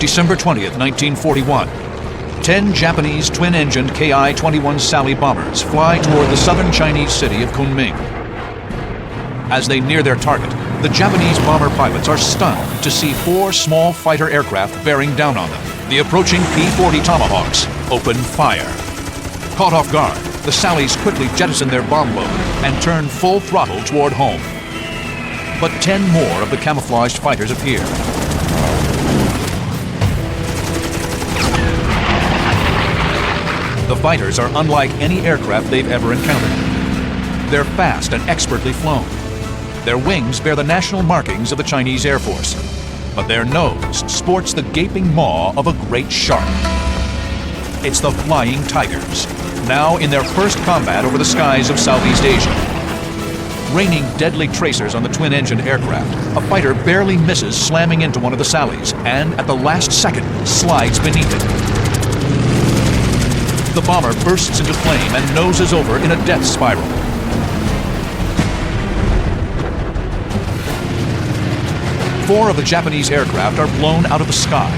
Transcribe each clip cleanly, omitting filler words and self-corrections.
December 20th, 1941. 10 Japanese twin-engined Ki-21 Sally bombers fly toward the southern Chinese city of Kunming. As they near their target, the Japanese bomber pilots are stunned to see 4 small fighter aircraft bearing down on them. The approaching P-40 Tomahawks open fire. Caught off guard, the Sallies quickly jettison their bomb load and turn full throttle toward home. But 10 more of the camouflaged fighters appear. The fighters are unlike any aircraft they've ever encountered. They're fast and expertly flown. Their wings bear the national markings of the Chinese Air Force, but their nose sports the gaping maw of a great shark. It's the Flying Tigers, now in their first combat over the skies of Southeast Asia. Raining deadly tracers on the twin-engined aircraft, a fighter barely misses slamming into one of the Sallies and, at the last second, slides beneath it. The bomber bursts into flame and noses over in a death spiral. Four of the Japanese aircraft are blown out of the sky.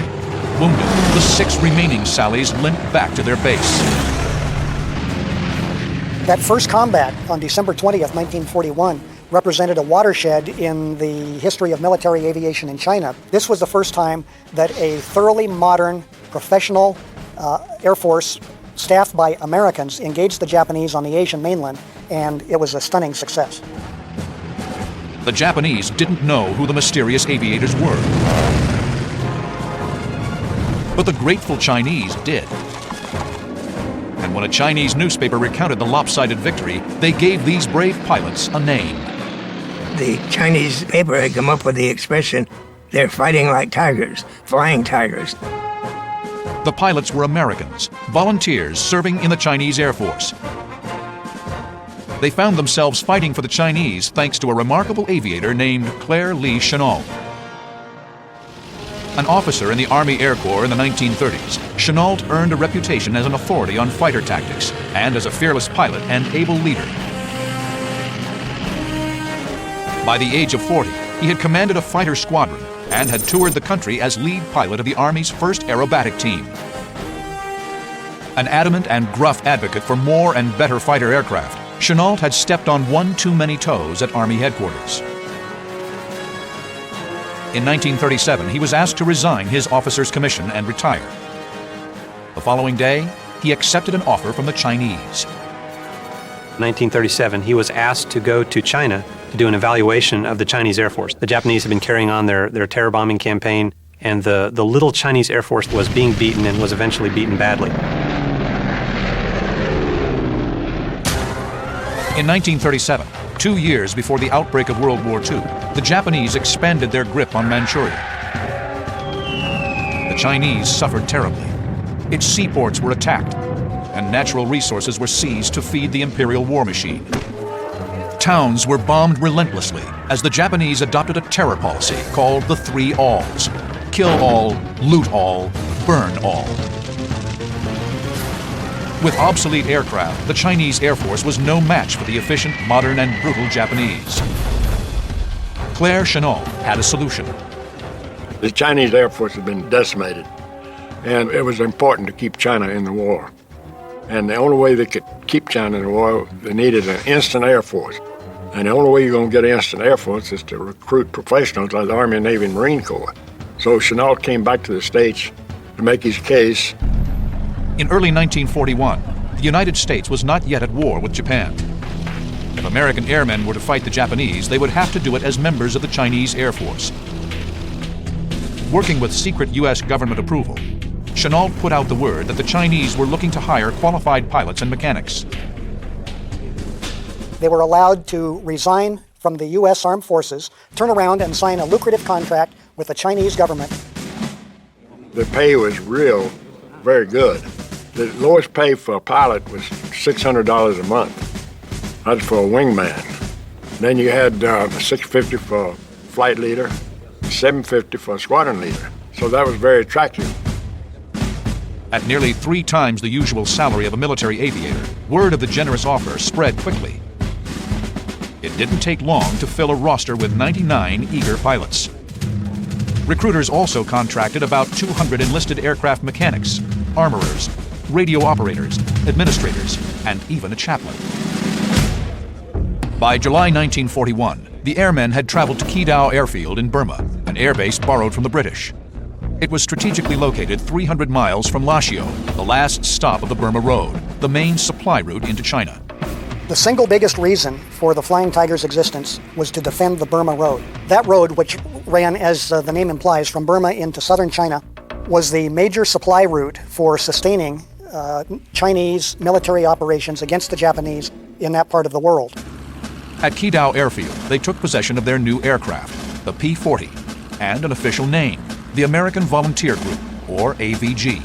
Wounded, the 6 remaining Sallies limp back to their base. That first combat on December 20th, 1941, represented a watershed in the history of military aviation in China. This was the first time that a thoroughly modern, professional Air Force staffed by Americans engaged the Japanese on the Asian mainland, and it was a stunning success. The Japanese didn't know who the mysterious aviators were. But the grateful Chinese did. And when a Chinese newspaper recounted the lopsided victory, they gave these brave pilots a name. The Chinese paper had come up with the expression, "They're fighting like tigers, flying tigers." The pilots were Americans, volunteers serving in the Chinese Air Force. They found themselves fighting for the Chinese thanks to a remarkable aviator named Claire Lee Chennault. An officer in the Army Air Corps in the 1930s, Chennault earned a reputation as an authority on fighter tactics and as a fearless pilot and able leader. By the age of 40, he had commanded a fighter squadron and had toured the country as lead pilot of the Army's first aerobatic team. An adamant and gruff advocate for more and better fighter aircraft, Chennault had stepped on one too many toes at Army headquarters. In 1937, he was asked to resign his officer's commission and retire. The following day, he accepted an offer from the Chinese. In 1937, he was asked to go to China to do an evaluation of the Chinese Air Force. The Japanese had been carrying on their terror bombing campaign, and the little Chinese Air Force was being beaten and was eventually beaten badly. In 1937, 2 years before the outbreak of World War II, the Japanese expanded their grip on Manchuria. The Chinese suffered terribly. Its seaports were attacked, and natural resources were seized to feed the imperial war machine. Towns were bombed relentlessly as the Japanese adopted a terror policy called the 3 alls: kill all, loot all, burn all. With obsolete aircraft, the Chinese Air Force was no match for the efficient, modern, and brutal Japanese. Claire Chennault had a solution. The Chinese Air Force had been decimated, and it was important to keep China in the war. And the only way they could keep China in the war, they needed an instant Air Force. And the only way you're going to get an instant Air Force is to recruit professionals like the Army, Navy, and Marine Corps. So Chennault came back to the States to make his case. In early 1941, the United States was not yet at war with Japan. If American airmen were to fight the Japanese, they would have to do it as members of the Chinese Air Force. Working with secret U.S. government approval, Chennault put out the word that the Chinese were looking to hire qualified pilots and mechanics. They were allowed to resign from the U.S. Armed Forces, turn around and sign a lucrative contract with the Chinese government. The pay was very good. The lowest pay for a pilot was $600 a month. That's for a wingman. Then you had $650 for a flight leader, $750 for a squadron leader. So that was very attractive. At nearly 3 times the usual salary of a military aviator, word of the generous offer spread quickly. It didn't take long to fill a roster with 99 eager pilots. Recruiters also contracted about 200 enlisted aircraft mechanics, armorers, radio operators, administrators, and even a chaplain. By July 1941, the airmen had traveled to Kidao Airfield in Burma, an airbase borrowed from the British. It was strategically located 300 miles from Lashio, the last stop of the Burma Road, the main supply route into China. The single biggest reason for the Flying Tiger's existence was to defend the Burma Road. That road, which ran, as the name implies, from Burma into southern China, was the major supply route for sustaining Chinese military operations against the Japanese in that part of the world. At Kidao Airfield, they took possession of their new aircraft, the P-40, and an official name, the American Volunteer Group, or AVG.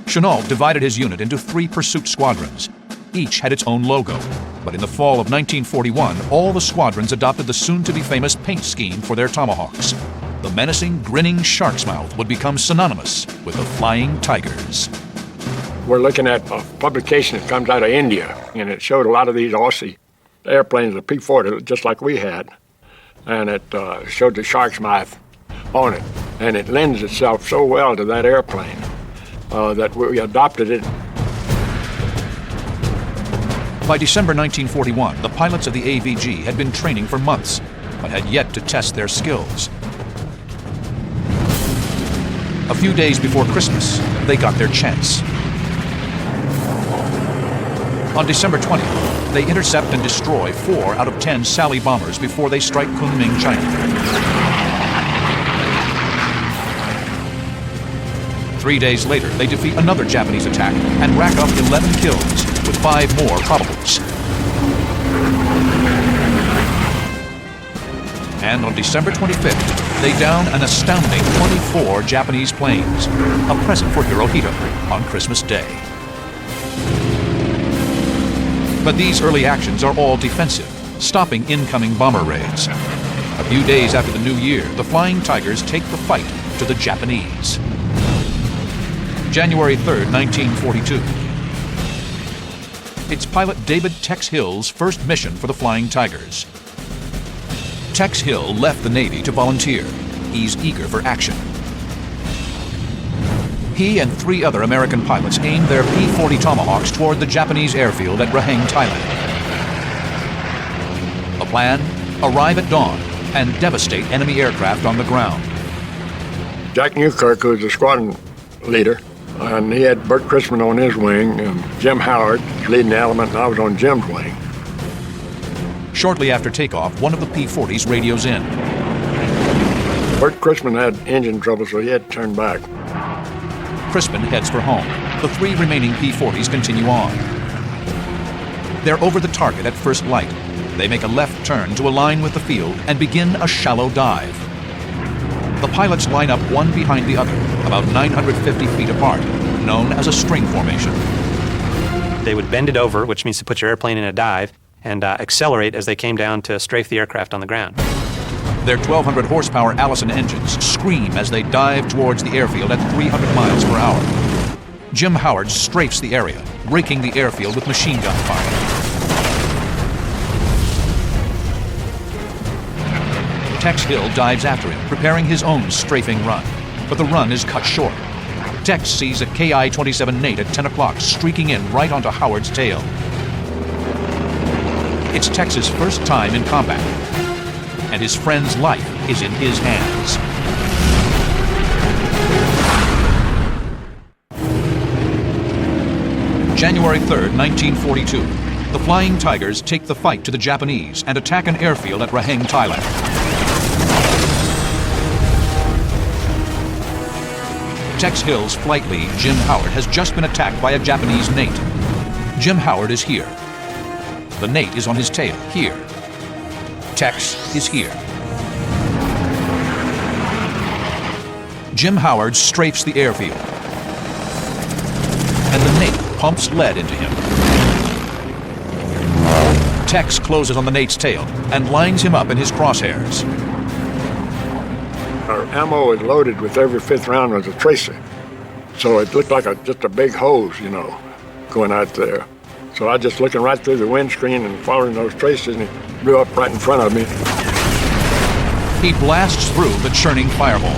Chennault divided his unit into 3 pursuit squadrons. Each had its own logo, but in the fall of 1941, all the squadrons adopted the soon-to-be famous paint scheme for their tomahawks. The menacing, grinning shark's mouth would become synonymous with the Flying Tigers. We're looking at a publication that comes out of India, and it showed a lot of these Aussie airplanes, the P-40, just like we had, and it showed the shark's mouth on it, and it lends itself so well to that airplane that we adopted it. By December 1941, the pilots of the AVG had been training for months, but had yet to test their skills. A few days before Christmas, they got their chance. On December 20th, they intercept and destroy 4 out of 10 Sally bombers before they strike Kunming, China. 3 days later, they defeat another Japanese attack and rack up 11 kills, with 5 more probables. And on December 25th, they down an astounding 24 Japanese planes, a present for Hirohito on Christmas Day. But these early actions are all defensive, stopping incoming bomber raids. A few days after the new year, the Flying Tigers take the fight to the Japanese. January 3rd, 1942. It's pilot David Tex Hill's first mission for the Flying Tigers. Tex Hill left the Navy to volunteer. He's eager for action. He and 3 other American pilots aimed their P-40 Tomahawks toward the Japanese airfield at Raheng, Thailand. The plan? Arrive at dawn and devastate enemy aircraft on the ground. Jack Newkirk, who was the squadron leader, and he had Bert Christman on his wing, and Jim Howard leading the element, and I was on Jim's wing. Shortly after takeoff, one of the P-40s radios in. Bert Christman had engine trouble, so he had to turn back. Crispin heads for home. The 3 remaining P-40s continue on. They're over the target at first light. They make a left turn to align with the field and begin a shallow dive. The pilots line up one behind the other, about 950 feet apart, known as a string formation. They would bend it over, which means to put your airplane in a dive, and accelerate as they came down to strafe the aircraft on the ground. Their 1,200 horsepower Allison engines scream as they dive towards the airfield at 300 miles per hour. Jim Howard strafes the area, breaking the airfield with machine gun fire. Tex Hill dives after him, preparing his own strafing run, but the run is cut short. Tex sees a Ki-27 Nate at 10 o'clock streaking in right onto Howard's tail. It's Tex's first time in combat, and his friend's life is in his hands. January 3rd, 1942. The Flying Tigers take the fight to the Japanese and attack an airfield at Raheng, Thailand. Tex Hill's flight lead, Jim Howard, has just been attacked by a Japanese Nate. Jim Howard is here. The Nate is on his tail, here. Tex is here. Jim Howard strafes the airfield, and the Nate pumps lead into him. Tex closes on the Nate's tail and lines him up in his crosshairs. Our ammo is loaded with every 5th round was a tracer. So it looked like just a big hose, going out there. So I was just looking right through the windscreen and following those tracers, and it blew up right in front of me. He blasts through the churning fireball.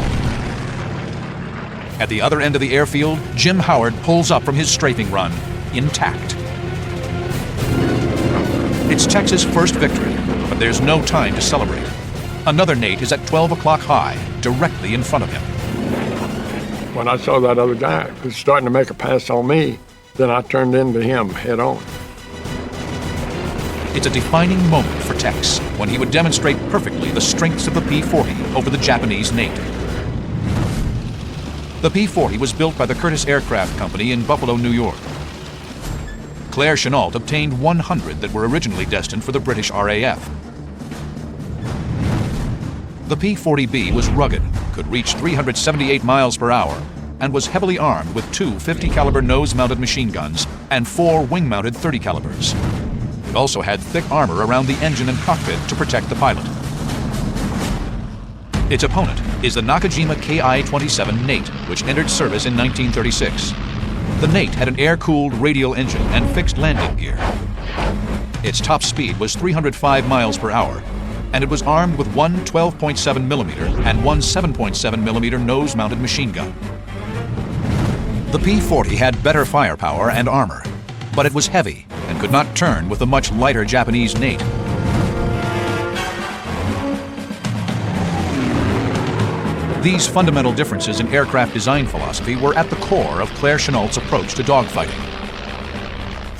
At the other end of the airfield, Jim Howard pulls up from his strafing run, intact. It's Tex's first victory, but there's no time to celebrate. Another Nate is at 12 o'clock high, directly in front of him. When I saw that other guy who was starting to make a pass on me, then I turned into him head on. It's a defining moment for Tex when he would demonstrate perfectly the strengths of the P-40 over the Japanese Nate. The P-40 was built by the Curtiss Aircraft Company in Buffalo, New York. Claire Chennault obtained 100 that were originally destined for the British RAF. The P-40B was rugged, could reach 378 miles per hour, and was heavily armed with two 50-caliber nose-mounted machine guns and four wing-mounted 30 calibers. It also had thick armor around the engine and cockpit to protect the pilot. Its opponent is the Nakajima Ki-27 Nate, which entered service in 1936. The Nate had an air-cooled radial engine and fixed landing gear. Its top speed was 305 miles per hour, and it was armed with one 12.7 millimeter and one 7.7 millimeter nose-mounted machine gun. The P-40 had better firepower and armor, but it was heavy and could not turn with the much lighter Japanese Nate. These fundamental differences in aircraft design philosophy were at the core of Claire Chennault's approach to dogfighting.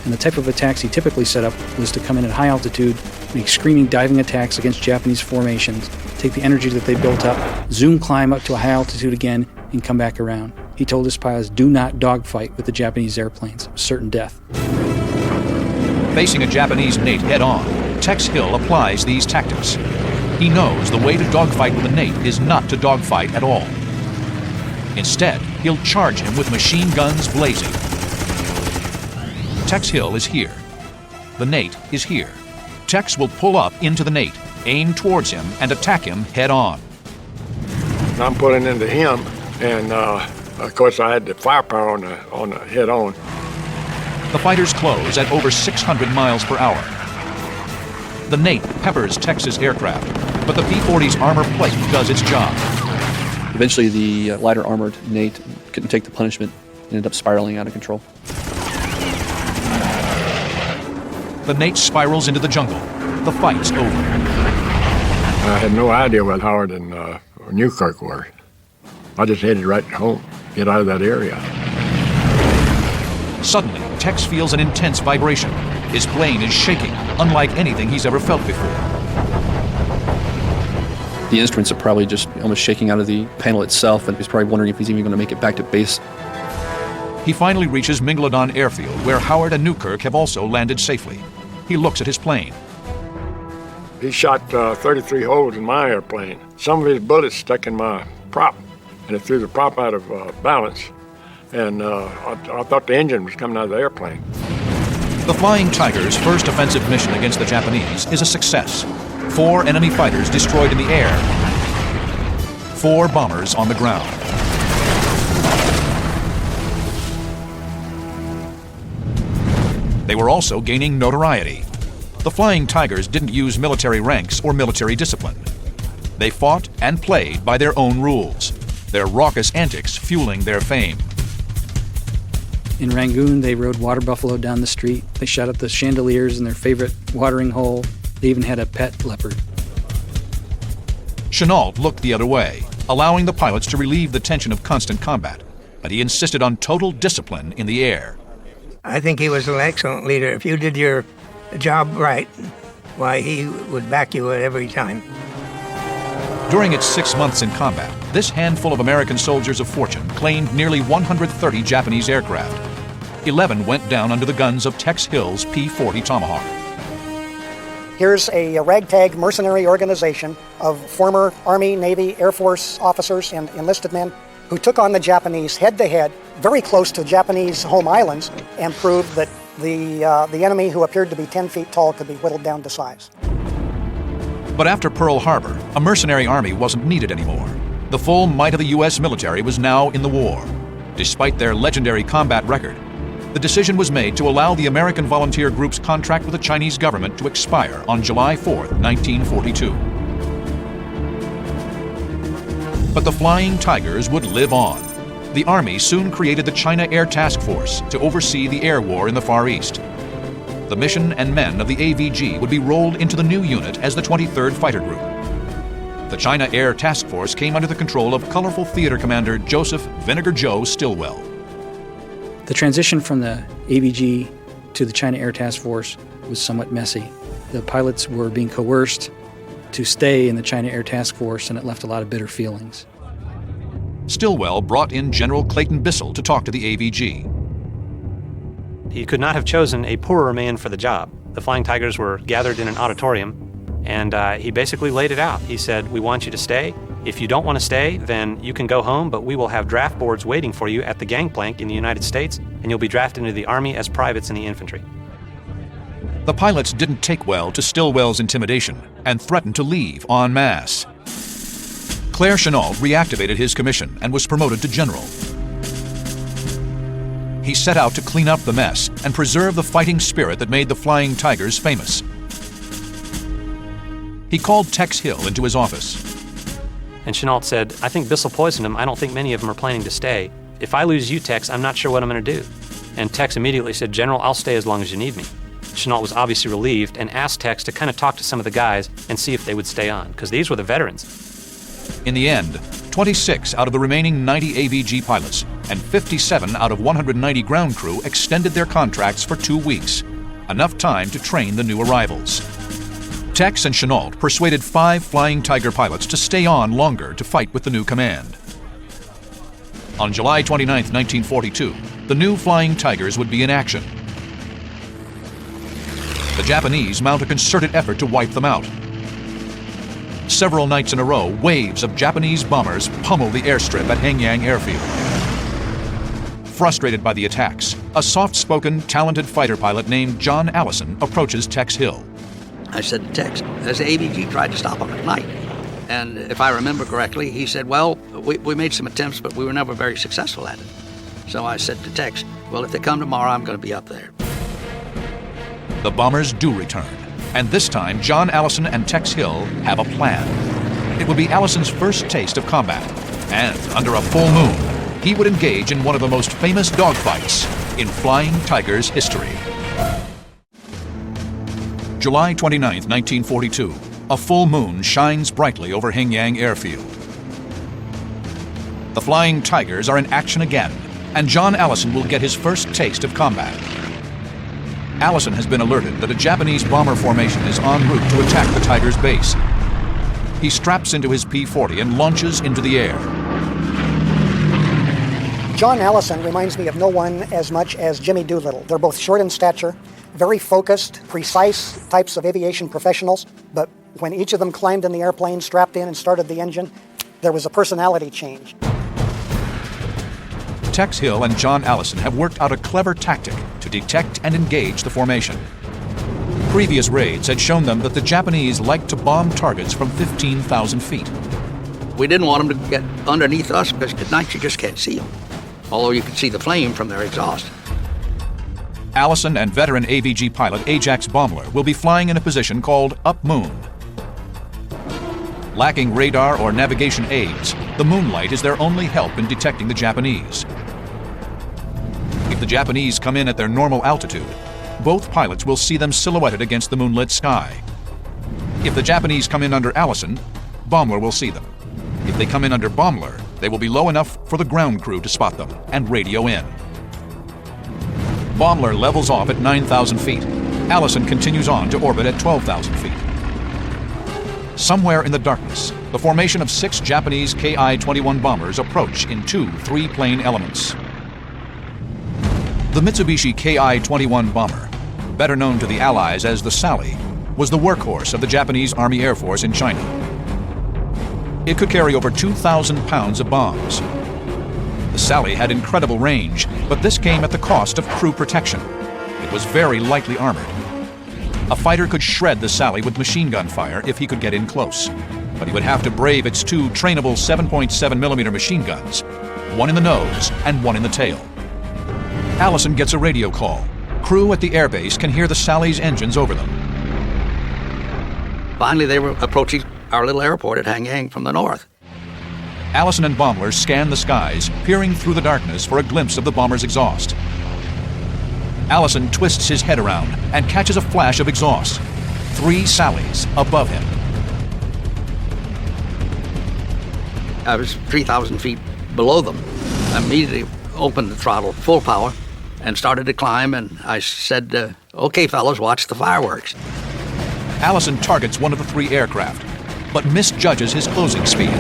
And the type of attacks he typically set up was to come in at high altitude, make screaming diving attacks against Japanese formations, take the energy that they built up, zoom climb up to a high altitude again, and come back around. He told his pilots, do not dogfight with the Japanese airplanes, certain death. Facing a Japanese Nate head-on, Tex Hill applies these tactics. He knows the way to dogfight with a Nate is not to dogfight at all. Instead, he'll charge him with machine guns blazing. Tex Hill is here. The Nate is here. Tex will pull up into the Nate, aim towards him, and attack him head-on. I'm pulling into him, and of course I had the firepower on the head-on. The fighters close at over 600 miles per hour. The Nate peppers Tex's aircraft, but the P-40's armor plate does its job. Eventually, the lighter armored Nate couldn't take the punishment and ended up spiraling out of control. The Nate spirals into the jungle. The fight's over. I had no idea where Howard and Newkirk were. I just headed right home, get out of that area. Suddenly, Tex feels an intense vibration. His plane is shaking, unlike anything he's ever felt before. The instruments are probably just almost shaking out of the panel itself, and he's probably wondering if he's even going to make it back to base. He finally reaches Mingaladon Airfield, where Howard and Newkirk have also landed safely. He looks at his plane. He shot 33 holes in my airplane. Some of his bullets stuck in my prop, and it threw the prop out of balance. And I thought the engine was coming out of the airplane. The Flying Tiger's first offensive mission against the Japanese is a success. 4 enemy fighters destroyed in the air, 4 bombers on the ground. They were also gaining notoriety. The Flying Tigers didn't use military ranks or military discipline. They fought and played by their own rules, their raucous antics fueling their fame. In Rangoon, they rode water buffalo down the street. They shot up the chandeliers in their favorite watering hole. They even had a pet leopard. Chennault looked the other way, allowing the pilots to relieve the tension of constant combat, but he insisted on total discipline in the air. I think he was an excellent leader. If you did your job right, why, he would back you at every time. During its 6 months in combat, this handful of American soldiers of fortune claimed nearly 130 Japanese aircraft. 11 went down under the guns of Tex Hill's P-40 Tomahawk. Here's a ragtag mercenary organization of former Army, Navy, Air Force officers and enlisted men who took on the Japanese head-to-head, very close to Japanese home islands, and proved that the enemy, who appeared to be 10 feet tall, could be whittled down to size. But after Pearl Harbor, a mercenary army wasn't needed anymore. The full might of the U.S. military was now in the war. Despite their legendary combat record, the decision was made to allow the American Volunteer Group's contract with the Chinese government to expire on July 4, 1942. But the Flying Tigers would live on. The Army soon created the China Air Task Force to oversee the air war in the Far East. The mission and men of the AVG would be rolled into the new unit as the 23rd Fighter Group. The China Air Task Force came under the control of colorful theater commander Joseph Vinegar Joe Stilwell. The transition from the AVG to the China Air Task Force was somewhat messy. The pilots were being coerced to stay in the China Air Task Force, and it left a lot of bitter feelings. Stillwell brought in General Clayton Bissell to talk to the AVG. He could not have chosen a poorer man for the job. The Flying Tigers were gathered in an auditorium, and he basically laid it out. He said, "We want you to stay. If you don't want to stay, then you can go home, but we will have draft boards waiting for you at the gangplank in the United States, and you'll be drafted into the Army as privates in the infantry." The pilots didn't take well to Stillwell's intimidation and threatened to leave en masse. Claire Chennault reactivated his commission and was promoted to general. He set out to clean up the mess and preserve the fighting spirit that made the Flying Tigers famous. He called Tex Hill into his office. And Chennault said, "I think Bissell poisoned him. I don't think many of them are planning to stay. If I lose you, Tex, I'm not sure what I'm going to do." And Tex immediately said, "General, I'll stay as long as you need me." Chennault was obviously relieved and asked Tex to kind of talk to some of the guys and see if they would stay on, because these were the veterans. In the end, 26 out of the remaining 90 AVG pilots and 57 out of 190 ground crew extended their contracts for 2 weeks, enough time to train the new arrivals. Tex and Chennault persuaded 5 Flying Tiger pilots to stay on longer to fight with the new command. On July 29, 1942, the new Flying Tigers would be in action. The Japanese mount a concerted effort to wipe them out. Several nights in a row, waves of Japanese bombers pummel the airstrip at Hengyang Airfield. Frustrated by the attacks, a soft-spoken, talented fighter pilot named John Allison approaches Tex Hill. I said to Tex, "Has the AVG tried to stop them at night?" And if I remember correctly, he said, "Well, we made some attempts, but we were never very successful at it." So I said to Tex, "Well, if they come tomorrow, I'm going to be up there." The bombers do return, and this time John Allison and Tex Hill have a plan. It would be Allison's first taste of combat, and under a full moon, he would engage in one of the most famous dogfights in Flying Tigers history. July 29, 1942, a full moon shines brightly over Hengyang Airfield. The Flying Tigers are in action again, and John Allison will get his first taste of combat. Allison has been alerted that a Japanese bomber formation is en route to attack the Tigers' base. He straps into his P-40 and launches into the air. John Allison reminds me of no one as much as Jimmy Doolittle. They're both short in stature, very focused, precise types of aviation professionals, but when each of them climbed in the airplane, strapped in and started the engine, there was a personality change. Tex Hill and John Allison have worked out a clever tactic to detect and engage the formation. Previous raids had shown them that the Japanese liked to bomb targets from 15,000 feet. We didn't want them to get underneath us because at night you just can't see them, although you can see the flame from their exhaust. Allison and veteran AVG pilot Ajax Baumler will be flying in a position called Up Moon. Lacking radar or navigation aids, the moonlight is their only help in detecting the Japanese. If the Japanese come in at their normal altitude, both pilots will see them silhouetted against the moonlit sky. If the Japanese come in under Allison, Baumler will see them. If they come in under Baumler, they will be low enough for the ground crew to spot them and radio in. Baumler levels off at 9,000 feet. Allison continues on to orbit at 12,000 feet. Somewhere in the darkness, the formation of 6 Japanese Ki-21 bombers approach in 2 3-plane elements. The Mitsubishi Ki-21 bomber, better known to the Allies as the Sally, was the workhorse of the Japanese Army Air Force in China. It could carry over 2,000 pounds of bombs. The Sally had incredible range, but this came at the cost of crew protection. It was very lightly armored. A fighter could shred the Sally with machine gun fire if he could get in close, but he would have to brave its 2 trainable 7.7mm machine guns, one in the nose and one in the tail. Allison gets a radio call. Crew at the airbase can hear the Sally's engines over them. Finally, they were approaching our little airport at Hengyang from the north. Allison and Baumler scan the skies, peering through the darkness for a glimpse of the bomber's exhaust. Allison twists his head around and catches a flash of exhaust. 3 Sallies above him. I was 3,000 feet below them. I immediately opened the throttle full power and started to climb, and I said, okay, fellas, watch the fireworks. Allison targets one of the 3 aircraft, but misjudges his closing speed.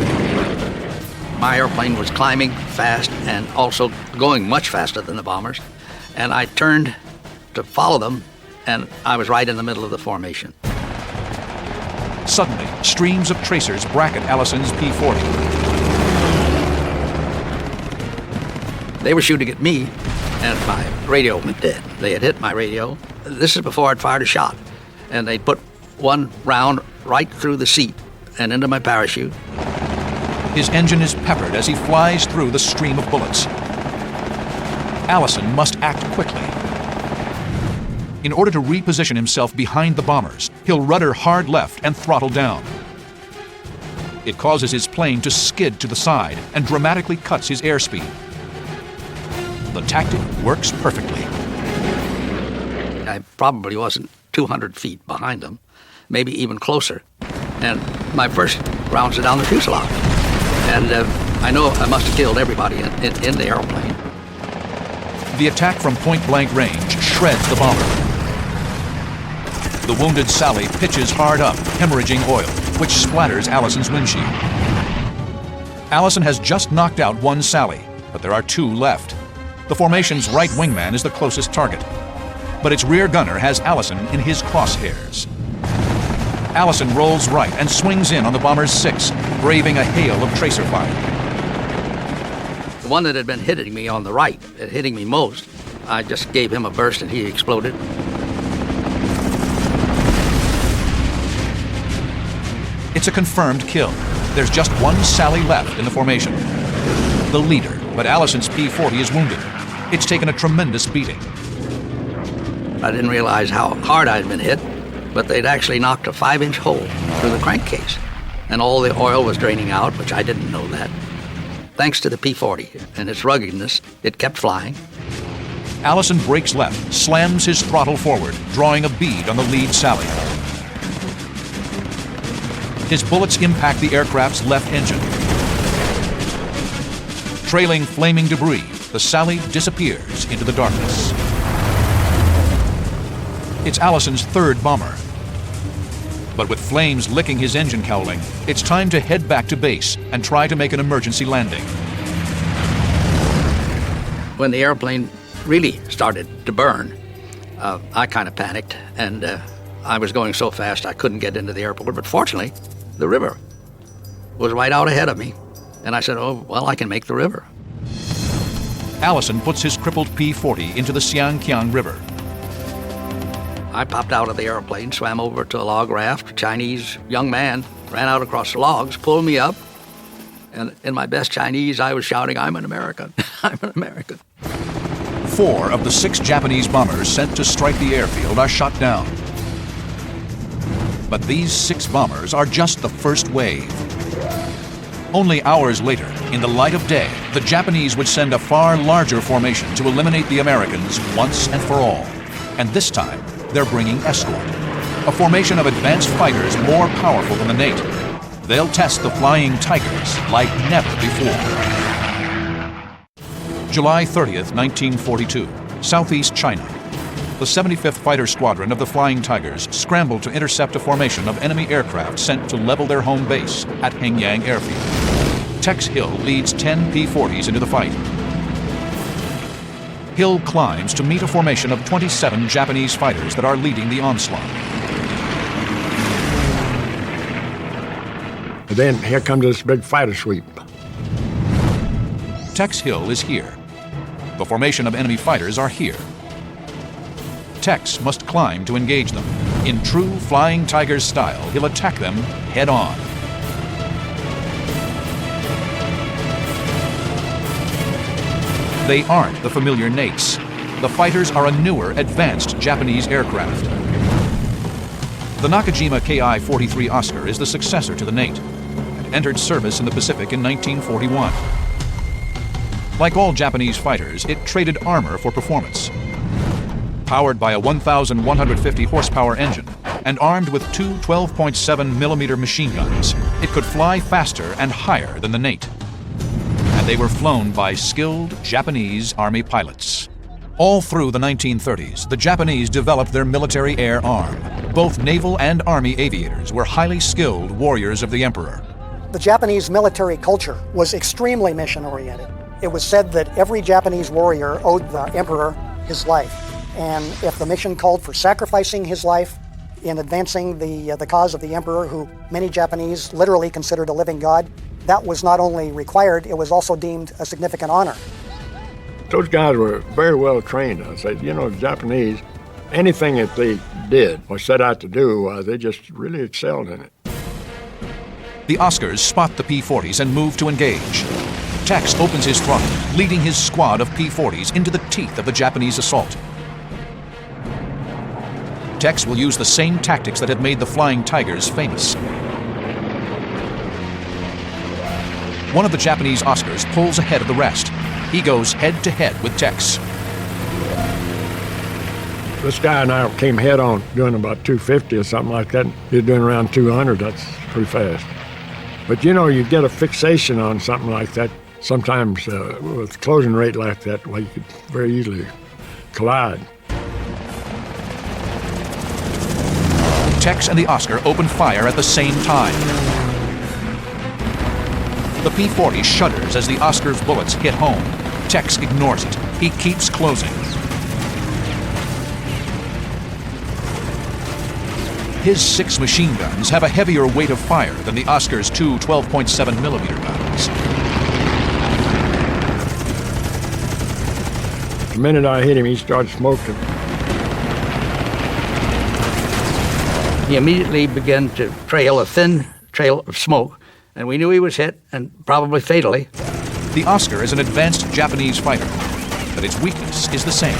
My airplane was climbing fast and also going much faster than the bombers, and I turned to follow them, and I was right in the middle of the formation. Suddenly, streams of tracers bracket Allison's P-40. They were shooting at me, and my radio went dead. They had hit my radio. This is before I'd fired a shot, and they put one round right through the seat and into my parachute. His engine is peppered as he flies through the stream of bullets. Allison must act quickly. In order to reposition himself behind the bombers, he'll rudder hard left and throttle down. It causes his plane to skid to the side and dramatically cuts his airspeed. The tactic works perfectly. I probably wasn't 200 feet behind them, maybe even closer. And my first rounds are down the fuselage. And I know I must have killed everybody in the airplane. The attack from point-blank range shreds the bomber. The wounded Sally pitches hard up, hemorrhaging oil, which splatters Allison's windshield. Allison has just knocked out 1 Sally, but there are 2 left. The formation's right wingman is the closest target, but its rear gunner has Allison in his crosshairs. Allison rolls right and swings in on the bomber's 6, braving a hail of tracer fire. The one that had been hitting me on the right, hitting me most, I just gave him a burst and he exploded. It's a confirmed kill. There's just 1 Sally left in the formation. The leader, but Allison's P-40 is wounded. It's taken a tremendous beating. I didn't realize how hard I'd been hit, but they'd actually knocked a 5-inch hole through the crankcase, and all the oil was draining out, which I didn't know that. Thanks to the P-40 and its ruggedness, it kept flying. Allison brakes left, slams his throttle forward, drawing a bead on the lead Sally. His bullets impact the aircraft's left engine. Trailing flaming debris, the Sally disappears into the darkness. It's Allison's 3rd bomber. But with flames licking his engine cowling, it's time to head back to base and try to make an emergency landing. When the airplane really started to burn, I kind of panicked, and I was going so fast I couldn't get into the airport. But fortunately, the river was right out ahead of me, and I said, oh, well, I can make the river. Allison puts his crippled P-40 into the Xiangqiang River. I popped out of the airplane, swam over to a log raft. A Chinese young man ran out across the logs, pulled me up, and in my best Chinese, I was shouting, I'm an American, I'm an American. 4 of the 6 Japanese bombers sent to strike the airfield are shot down. But these 6 bombers are just the first wave. Only hours later, in the light of day, the Japanese would send a far larger formation to eliminate the Americans once and for all. And this time, they're bringing escort, a formation of advanced fighters more powerful than the Nate. They'll test the Flying Tigers like never before. July 30th, 1942, Southeast China. The 75th Fighter Squadron of the Flying Tigers scrambled to intercept a formation of enemy aircraft sent to level their home base at Hengyang Airfield. Tex Hill leads 10 P-40s into the fight. Hill climbs to meet a formation of 27 Japanese fighters that are leading the onslaught. And then here comes this big fighter sweep. Tex Hill is here. The formation of enemy fighters are here. Tex must climb to engage them. In true Flying Tigers style, he'll attack them head on. They aren't the familiar Nates. The fighters are a newer, advanced Japanese aircraft. The Nakajima Ki-43 Oscar is the successor to the Nate, and entered service in the Pacific in 1941. Like all Japanese fighters, it traded armor for performance. Powered by a 1,150 horsepower engine and armed with two 12.7 millimeter machine guns, it could fly faster and higher than the Nate. And they were flown by skilled Japanese Army pilots. All through the 1930s, the Japanese developed their military air arm. Both naval and Army aviators were highly skilled warriors of the Emperor. The Japanese military culture was extremely mission-oriented. It was said that every Japanese warrior owed the Emperor his life. And if the mission called for sacrificing his life in advancing the cause of the Emperor, who many Japanese literally considered a living god, that was not only required, it was also deemed a significant honor. Those guys were very well trained. I said, the Japanese, anything that they did or set out to do, they just really excelled in it. The Oscars spot the P-40s and move to engage. Tex opens his throttle, leading his squad of P-40s into the teeth of the Japanese assault. Tex will use the same tactics that have made the Flying Tigers famous. One of the Japanese Oscars pulls ahead of the rest. He goes head-to-head with Tex. This guy and I came head-on doing about 250 or something like that. You're doing around 200, that's pretty fast. But you get a fixation on something like that. Sometimes with a closing rate like that, you could very easily collide. Tex and the Oscar open fire at the same time. The P-40 shudders as the Oscar's bullets hit home. Tex ignores it. He keeps closing. His 6 machine guns have a heavier weight of fire than the Oscar's two 12.7 millimeter guns. The minute I hit him, he started smoking. He immediately began to trail a thin trail of smoke, and we knew he was hit, and probably fatally. The Oscar is an advanced Japanese fighter, but its weakness is the same: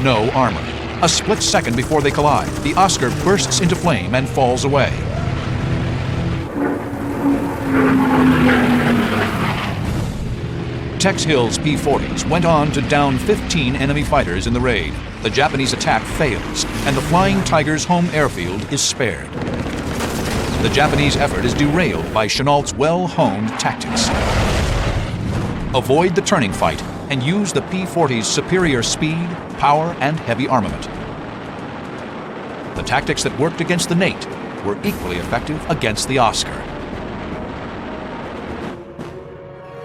no armor. A split second before they collide, the Oscar bursts into flame and falls away. Tex Hill's P-40s went on to down 15 enemy fighters in the raid. The Japanese attack fails, and the Flying Tigers' home airfield is spared. The Japanese effort is derailed by Chennault's well-honed tactics. Avoid the turning fight and use the P-40's superior speed, power, and heavy armament. The tactics that worked against the Nate were equally effective against the Oscar.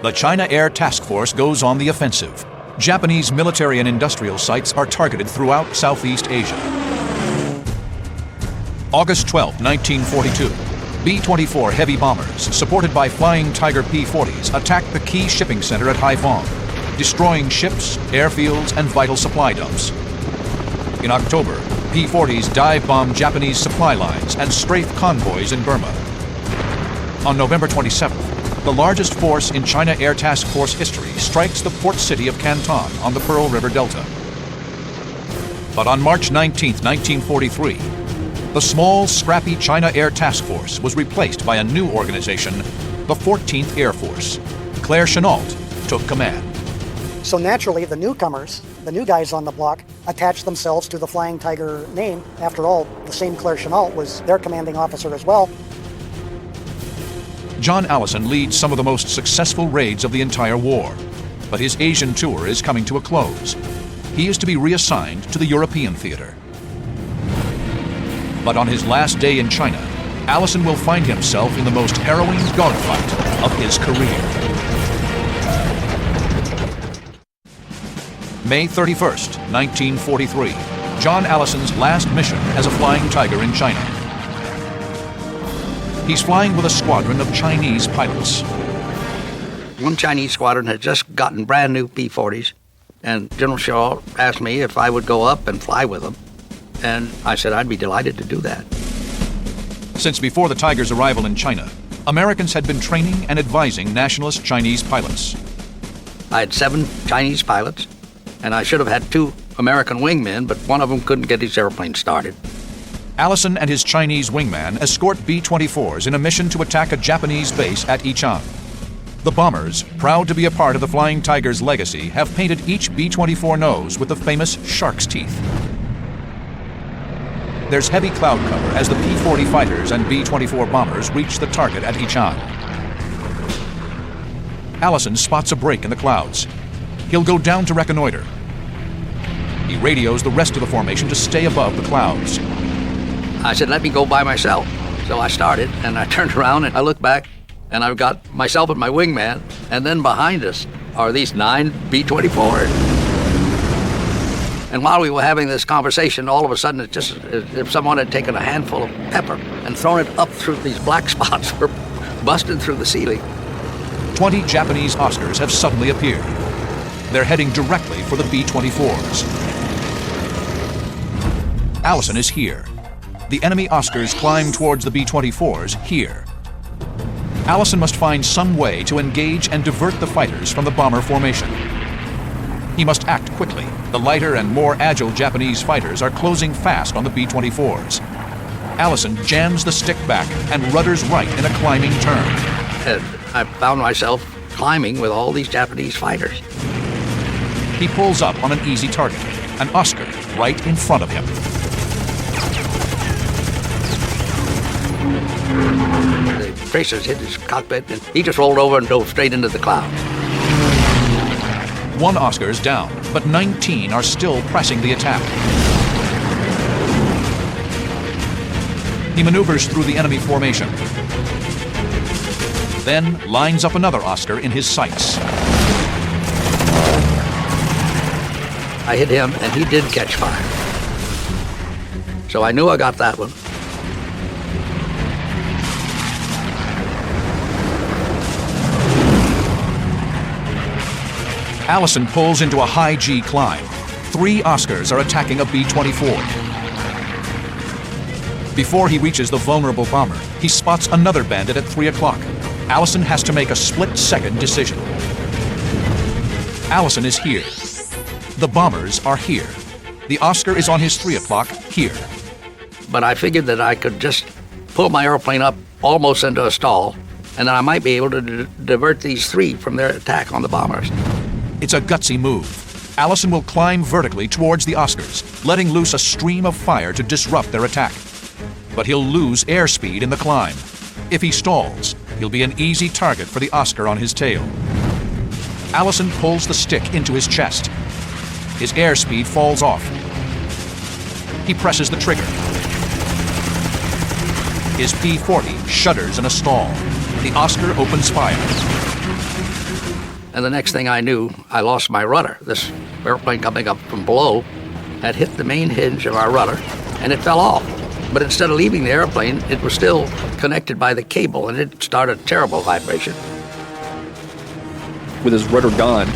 The China Air Task Force goes on the offensive. Japanese military and industrial sites are targeted throughout Southeast Asia. August 12, 1942. B-24 heavy bombers, supported by Flying Tiger P-40s, attacked the key shipping center at Haiphong, destroying ships, airfields, and vital supply dumps. In October, P-40s dive-bombed Japanese supply lines and strafed convoys in Burma. On November 27th, the largest force in China Air Task Force history strikes the port city of Canton on the Pearl River Delta. But on March 19, 1943, the small, scrappy China Air Task Force was replaced by a new organization, the 14th Air Force. Claire Chennault took command. So naturally, the newcomers, the new guys on the block, attached themselves to the Flying Tiger name. After all, the same Claire Chennault was their commanding officer as well. John Allison leads some of the most successful raids of the entire war, but his Asian tour is coming to a close. He is to be reassigned to the European theater. But on his last day in China, Allison will find himself in the most harrowing dogfight of his career. May 31st, 1943, John Allison's last mission as a Flying Tiger in China. He's flying with a squadron of Chinese pilots. One Chinese squadron had just gotten brand new P-40s, and General Shaw asked me if I would go up and fly with them. And I said I'd be delighted to do that. Since before the Tigers' arrival in China, Americans had been training and advising nationalist Chinese pilots. I had 7 Chinese pilots, and I should have had 2 American wingmen, but one of them couldn't get his airplane started. Allison and his Chinese wingman escort B-24s in a mission to attack a Japanese base at Ichang. The bombers, proud to be a part of the Flying Tiger's legacy, have painted each B-24 nose with the famous shark's teeth. There's heavy cloud cover as the P-40 fighters and B-24 bombers reach the target at Ichang. Allison spots a break in the clouds. He'll go down to reconnoiter. He radios the rest of the formation to stay above the clouds. I said, let me go by myself. So I started, and I turned around, and I looked back, and I've got myself and my wingman, and then behind us are these 9 B-24s. And while we were having this conversation, all of a sudden, it's just as if someone had taken a handful of pepper and thrown it up through these black spots were busting through the ceiling. 20 Japanese Oscars have suddenly appeared. They're heading directly for the B-24s. Allison is here. The enemy Oscars climb towards the B-24s here. Allison must find some way to engage and divert the fighters from the bomber formation. He must act quickly. The lighter and more agile Japanese fighters are closing fast on the B-24s. Allison jams the stick back and rudders right in a climbing turn. And I found myself climbing with all these Japanese fighters. He pulls up on an easy target, an Oscar right in front of him. The tracers hit his cockpit, and he just rolled over and dove straight into the clouds. One Oscar is down, but 19 are still pressing the attack. He maneuvers through the enemy formation, then lines up another Oscar in his sights. I hit him, and he did catch fire. So I knew I got that one. Allison pulls into a high G climb. 3 Oscars are attacking a B-24. Before he reaches the vulnerable bomber, he spots another bandit at 3 o'clock. Allison has to make a split-second decision. Allison is here. The bombers are here. The Oscar is on his 3 o'clock here. But I figured that I could just pull my airplane up almost into a stall, and then I might be able to divert these 3 from their attack on the bombers. It's a gutsy move. Allison will climb vertically towards the Oscars, letting loose a stream of fire to disrupt their attack. But he'll lose airspeed in the climb. If he stalls, he'll be an easy target for the Oscar on his tail. Allison pulls the stick into his chest. His airspeed falls off. He presses the trigger. His P-40 shudders in a stall. The Oscar opens fire. And the next thing I knew, I lost my rudder. This airplane coming up from below had hit the main hinge of our rudder, and it fell off. But instead of leaving the airplane, it was still connected by the cable, and it started a terrible vibration. With his rudder gone,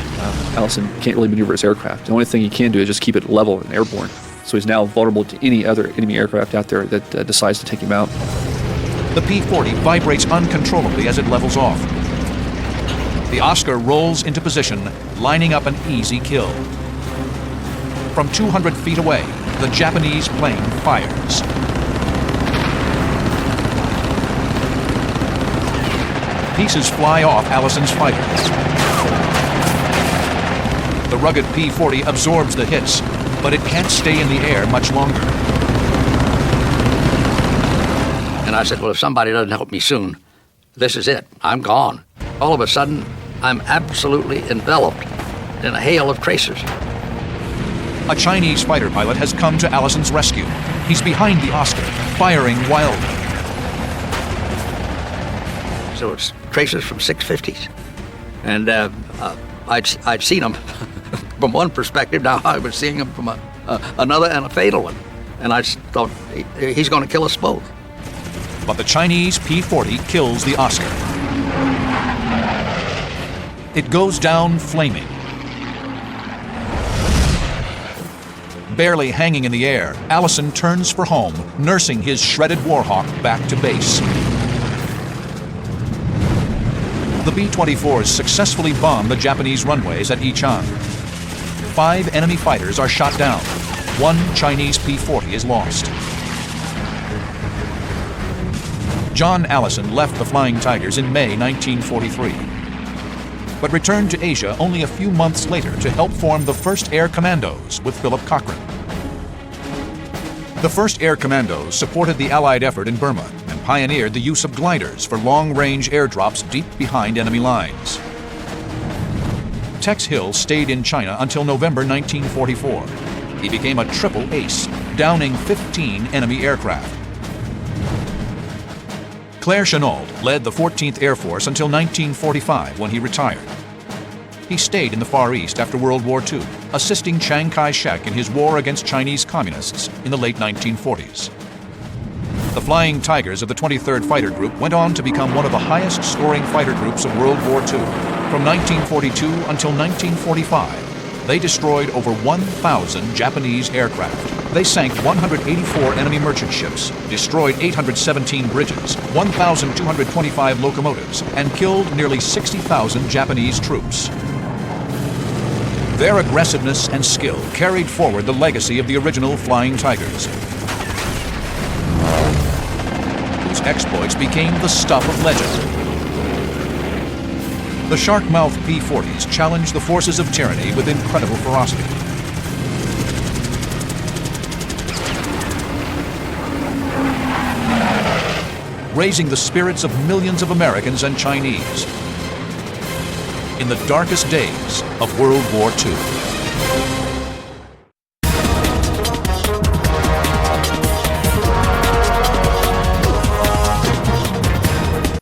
Allison can't really maneuver his aircraft. The only thing he can do is just keep it level and airborne. So he's now vulnerable to any other enemy aircraft out there that decides to take him out. The P-40 vibrates uncontrollably as it levels off. The Oscar rolls into position, lining up an easy kill. From 200 feet away, the Japanese plane fires. Pieces fly off Allison's fighters. The rugged P-40 absorbs the hits, but it can't stay in the air much longer. And I said, well, if somebody doesn't help me soon, this is it. I'm gone. All of a sudden, I'm absolutely enveloped in a hail of tracers. A Chinese fighter pilot has come to Allison's rescue. He's behind the Oscar, firing wildly. So it's tracers from 650s. And I'd seen them from one perspective. Now I was seeing them from another and a fatal one. And I just thought, he's going to kill us both. But the Chinese P-40 kills the Oscar. It goes down flaming. Barely hanging in the air, Allison turns for home, nursing his shredded Warhawk back to base. The B-24s successfully bomb the Japanese runways at Ichang. 5 enemy fighters are shot down. 1 Chinese P-40 is lost. John Allison left the Flying Tigers in May 1943, but returned to Asia only a few months later to help form the 1st Air Commandos with Philip Cochrane. The 1st Air Commandos supported the Allied effort in Burma and pioneered the use of gliders for long-range airdrops deep behind enemy lines. Tex Hill stayed in China until November 1944. He became a triple ace, downing 15 enemy aircraft. Claire Chennault led the 14th Air Force until 1945, when he retired. He stayed in the Far East after World War II, assisting Chiang Kai-shek in his war against Chinese communists in the late 1940s. The Flying Tigers of the 23rd Fighter Group went on to become one of the highest-scoring fighter groups of World War II. From 1942 until 1945, they destroyed over 1,000 Japanese aircraft. They sank 184 enemy merchant ships, destroyed 817 bridges, 1,225 locomotives, and killed nearly 60,000 Japanese troops. Their aggressiveness and skill carried forward the legacy of the original Flying Tigers, whose exploits became the stuff of legend. The shark-mouthed P-40s challenged the forces of tyranny with incredible ferocity. Raising the spirits of millions of Americans and Chinese in the darkest days of World War II.